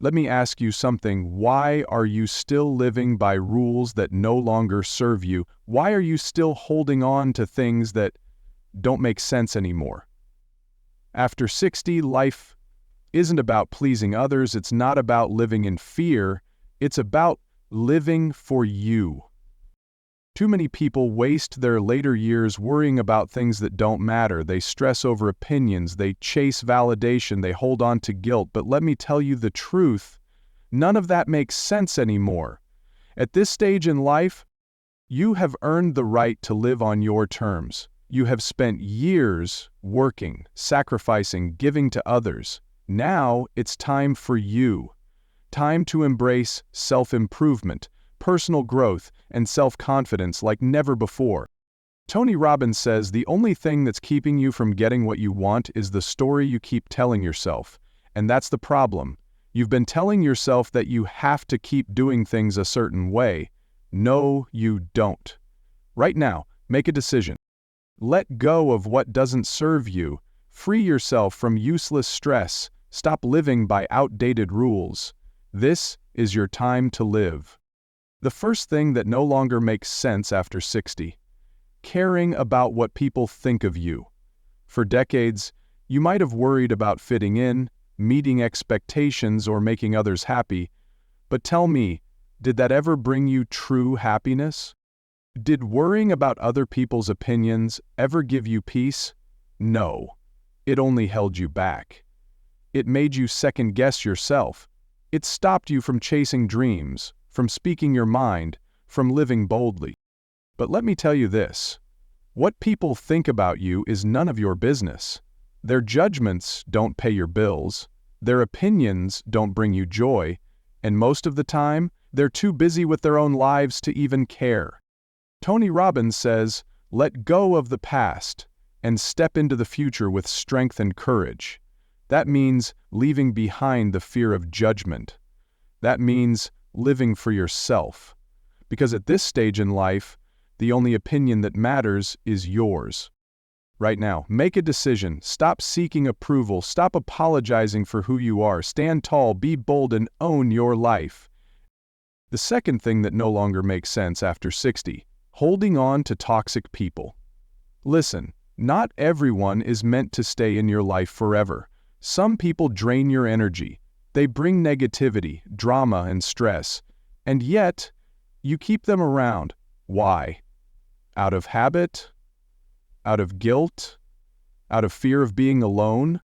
Let me ask you something. Why are you still living by rules that no longer serve you? Why are you still holding on to things that don't make sense anymore? After 60, life isn't about pleasing others. It's not about living in fear. It's about living for you. Too many people waste their later years worrying about things that don't matter. They stress over opinions, they chase validation, they hold on to guilt. But let me tell you the truth, none of that makes sense anymore. At this stage in life, you have earned the right to live on your terms. You have spent years working, sacrificing, giving to others. Now it's time for you. Time to embrace self-improvement, personal growth, and self-confidence like never before. Tony Robbins says the only thing that's keeping you from getting what you want is the story you keep telling yourself. And that's the problem. You've been telling yourself that you have to keep doing things a certain way. No, you don't. Right now, make a decision. Let go of what doesn't serve you. Free yourself from useless stress. Stop living by outdated rules. This is your time to live. The first thing that no longer makes sense after 60. Caring about what people think of you. For decades, you might have worried about fitting in, meeting expectations, or making others happy. But tell me, did that ever bring you true happiness? Did worrying about other people's opinions ever give you peace? No. It only held you back. It made you second-guess yourself. It stopped you from chasing dreams, from speaking your mind, from living boldly. But let me tell you this. What people think about you is none of your business. Their judgments don't pay your bills. Their opinions don't bring you joy. And most of the time, they're too busy with their own lives to even care. Tony Robbins says, let go of the past and step into the future with strength and courage. That means leaving behind the fear of judgment. That means living for yourself. Because at this stage in life, the only opinion that matters is yours. Right now, make a decision. Stop seeking approval. Stop apologizing for who you are. Stand tall, be bold, and own your life. The second thing that no longer makes sense after 60. Holding on to toxic people. Listen, not everyone is meant to stay in your life forever. Some people drain your energy. They bring negativity, drama, and stress. And yet, you keep them around. Why? Out of habit? Out of guilt? Out of fear of being alone?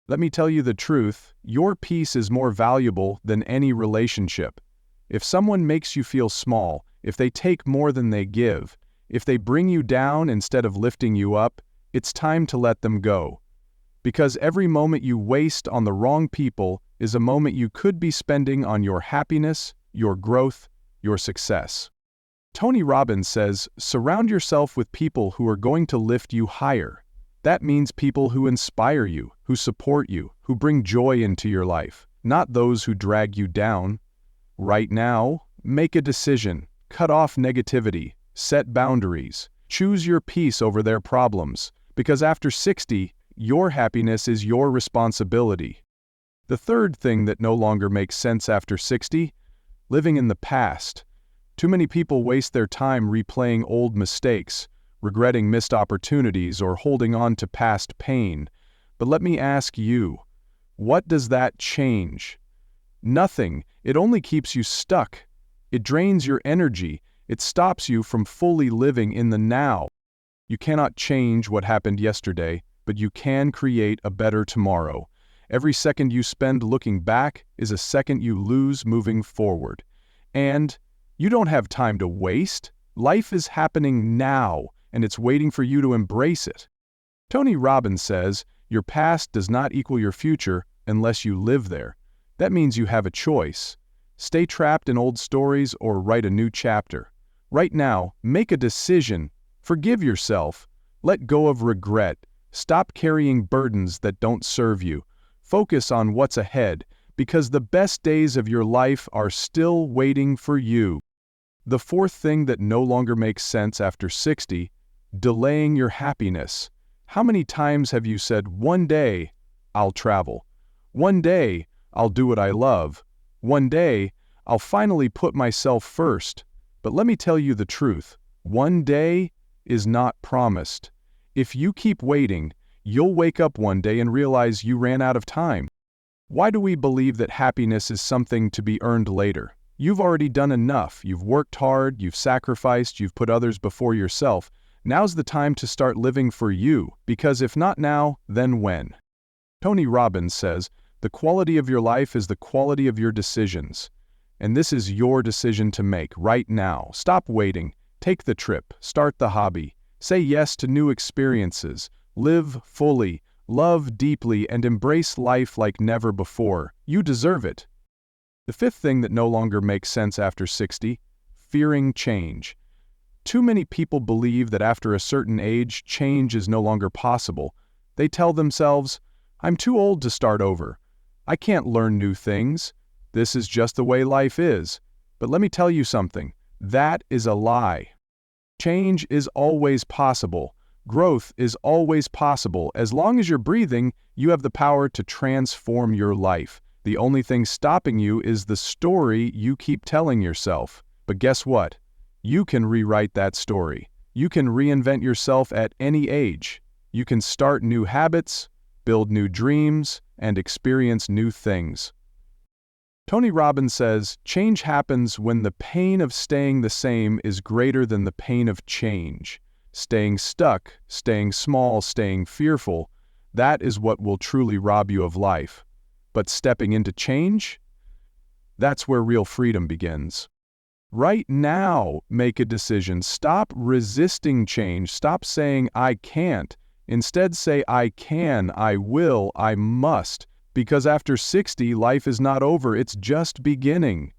Let me tell you the truth, your peace is more valuable than any relationship. If someone makes you feel small, if they take more than they give, if they bring you down instead of lifting you up, it's time to let them go. Because every moment you waste on the wrong people is a moment you could be spending on your happiness, your growth, your success. Tony Robbins says, surround yourself with people who are going to lift you higher. That means people who inspire you, who support you, who bring joy into your life, not those who drag you down. Right now, make a decision. Cut off negativity. Set boundaries. Choose your peace over their problems. Because after 60, your happiness is your responsibility. The third thing that no longer makes sense after 60, living in the past. Too many people waste their time replaying old mistakes, regretting missed opportunities, or holding on to past pain. But let me ask you, what does that change? Nothing. It only keeps you stuck. It drains your energy. It stops you from fully living in the now. You cannot change what happened yesterday, but you can create a better tomorrow. Every second you spend looking back is a second you lose moving forward. And you don't have time to waste. Life is happening now, and it's waiting for you to embrace it. Tony Robbins says, your past does not equal your future unless you live there. That means you have a choice. Stay trapped in old stories or write a new chapter. Right now, make a decision. Forgive yourself. Let go of regret. Stop carrying burdens that don't serve you. Focus on what's ahead, because the best days of your life are still waiting for you. The fourth thing that no longer makes sense after 60, delaying your happiness. How many times have you said, one day, I'll travel. One day, I'll do what I love. One day, I'll finally put myself first. But let me tell you the truth. One day is not promised. If you keep waiting, you'll wake up one day and realize you ran out of time. Why do we believe that happiness is something to be earned later? You've already done enough. You've worked hard, you've sacrificed, you've put others before yourself. Now's the time to start living for you, because if not now, then when? Tony Robbins says, "The quality of your life is the quality of your decisions." And this is your decision to make right now. Stop waiting. Take the trip. Start the hobby. Say yes to new experiences. Live fully. Love deeply and embrace life like never before. You deserve it. The fifth thing that no longer makes sense after 60, fearing change. Too many people believe that after a certain age, change is no longer possible. They tell themselves, "I'm too old to start over. I can't learn new things. This is just the way life is." But let me tell you something. That is a lie. Change is always possible. Growth is always possible. As long as you're breathing, you have the power to transform your life. The only thing stopping you is the story you keep telling yourself. But guess what? You can rewrite that story. You can reinvent yourself at any age. You can start new habits, build new dreams, and experience new things. Tony Robbins says, change happens when the pain of staying the same is greater than the pain of change. Staying stuck, staying small, staying fearful, that is what will truly rob you of life. But stepping into change? That's where real freedom begins. Right now, make a decision. Stop resisting change. Stop saying, "I can't." Instead, say, "I can, I will, I must." Because after 60, life is not over, it's just beginning.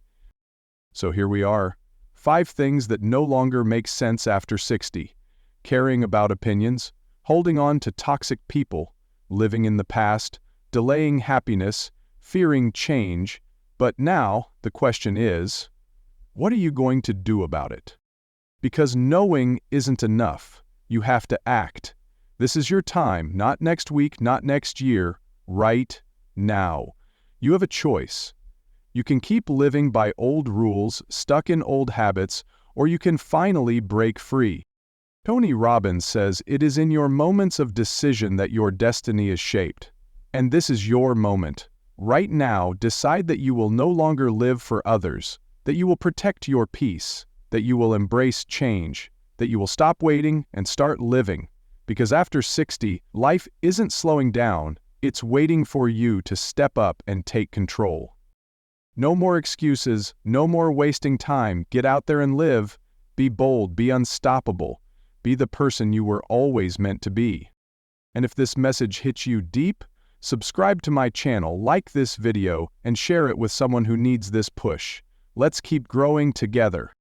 So here we are. 5 things that no longer make sense after 60. Caring about opinions, holding on to toxic people, living in the past, delaying happiness, fearing change. But now, the question is, what are you going to do about it? Because knowing isn't enough. You have to act. This is your time, not next week, not next year, right now. You have a choice. You can keep living by old rules, stuck in old habits, or you can finally break free. Tony Robbins says it is in your moments of decision that your destiny is shaped. And this is your moment. Right now, decide that you will no longer live for others, that you will protect your peace, that you will embrace change, that you will stop waiting and start living. Because after 60, life isn't slowing down, it's waiting for you to step up and take control. No more excuses, no more wasting time. Get out there and live. Be bold, be unstoppable. Be the person you were always meant to be. And if this message hits you deep, subscribe to my channel, like this video, and share it with someone who needs this push. Let's keep growing together.